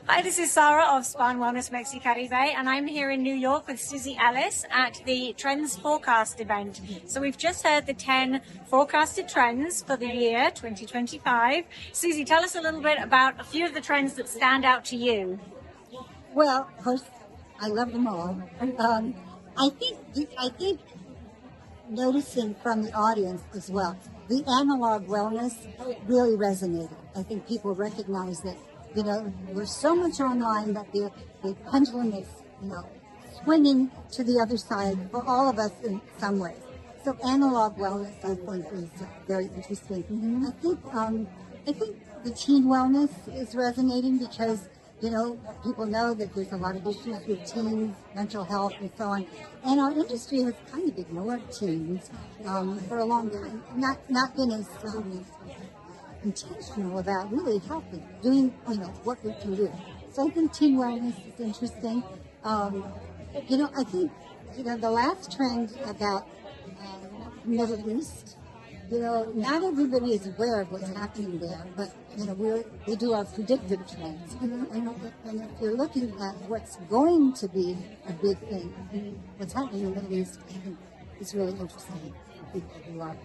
Hi, this is Sara of Spa and Wellness Mexicaribe, and I'm here in New York with Susie Ellis at the Trends Forecast event. So we've just heard the 10 forecasted trends for the year 2025. Susie, tell us a little bit about a few of the trends that stand out to you. Well, of course, I love them all. I think noticing from the audience as well, the analog wellness really resonated. I think people recognize that, we're so much online that the pendulum is, swinging to the other side for all of us in some ways. So analog wellness, I think, is very interesting. I think the teen wellness is resonating because people know that there's a lot of issues with teens, mental health, and so on. And our industry has kind of ignored teens for a long time, not been as intentional about really helping, doing, what we can do. So I think teen wellness is interesting. I think, the last trend about Middle East, not everybody is aware of what's happening there, but, we do our predictive trends. And if you're looking at what's going to be a big thing, what's happening in the Middle East, I think is really interesting. People who are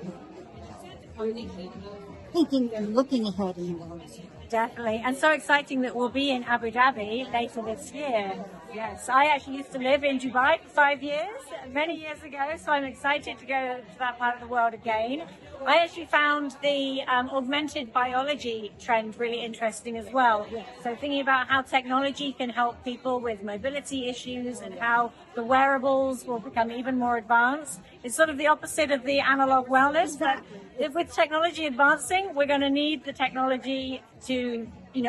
thinking and looking ahead in the world. Definitely. And so exciting that we'll be in Abu Dhabi later this year. Yes, I actually used to live in Dubai for 5 years, many years ago, so I'm excited to go to that part of the world again. I actually found the augmented biology trend really interesting as well. So thinking about how technology can help people with mobility issues and how the wearables will become even more advanced. It's sort of the opposite of the analog wellness, but with technology advancing, we're going to need the technology to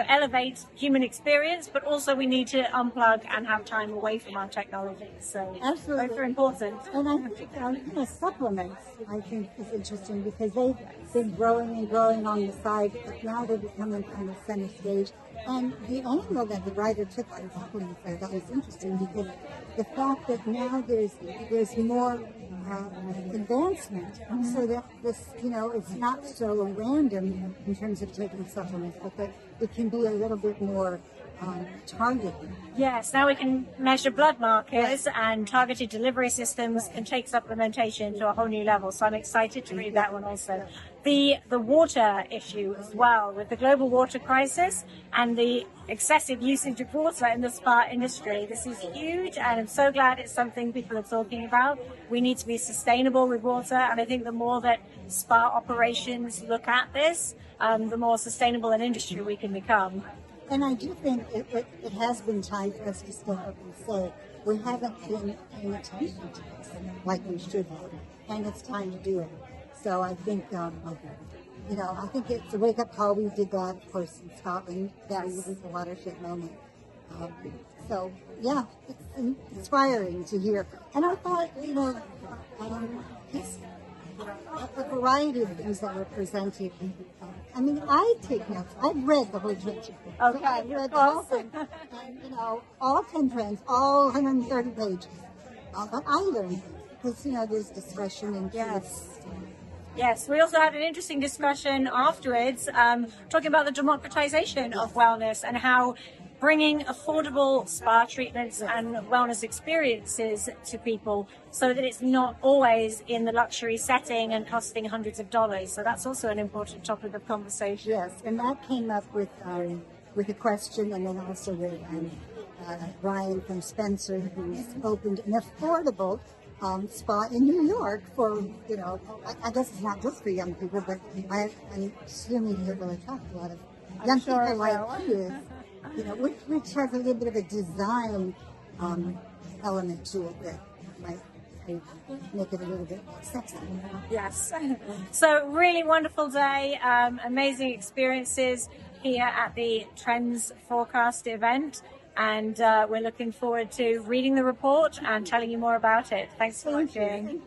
elevate human experience, but also we need to unplug and have time away from our technology. So absolutely, both are important. And I think supplements, I think, is interesting because they've been growing and growing on the side, but now they're becoming kind of center stage. And the angle that the writer took on supplements, I thought was interesting because the fact that now there's more advancement, so that this, it's not so random in terms of taking supplements, but that it can be a little bit more targeted. Yes, now we can measure blood markers and targeted delivery systems can take supplementation to a whole new level. So I'm excited to read that one also. The water issue as well, with the global water crisis and the excessive usage of water in the spa industry. This is huge, and I'm so glad it's something people are talking about. We need to be sustainable with water, and I think the more that spa operations look at this, the more sustainable an industry we can become. And I do think it has been time for us to step up and say, we haven't been paying attention to this like we should have, and it's time to do it. So I think, I think it's a wake-up call. We did that, of course, in Scotland. That was a watershed moment. So, yeah, it's inspiring to hear. And I thought, a variety of things that were presented. I mean, I take notes. I've read the whole trend. Okay, I've read the whole thing. And, all 10 trends, all 130 pages. But I learned because, there's discussion and Yes, we also had an interesting discussion afterwards, talking about the democratization of wellness and how bringing affordable spa treatments and wellness experiences to people so that it's not always in the luxury setting and costing hundreds of dollars. So that's also an important topic of conversation. Yes, and that came up with a question, and then also with Ryan from Spencer, who's opened an affordable spa in New York for, I guess it's not just for young people, but I'm assuming it will attract a lot of young people like you. Which has a little bit of a design element to it that might make it a little bit sexy. Yes. So really wonderful day, amazing experiences here at the Trends Forecast event. And we're looking forward to reading the report and telling you more about it. Thanks for watching.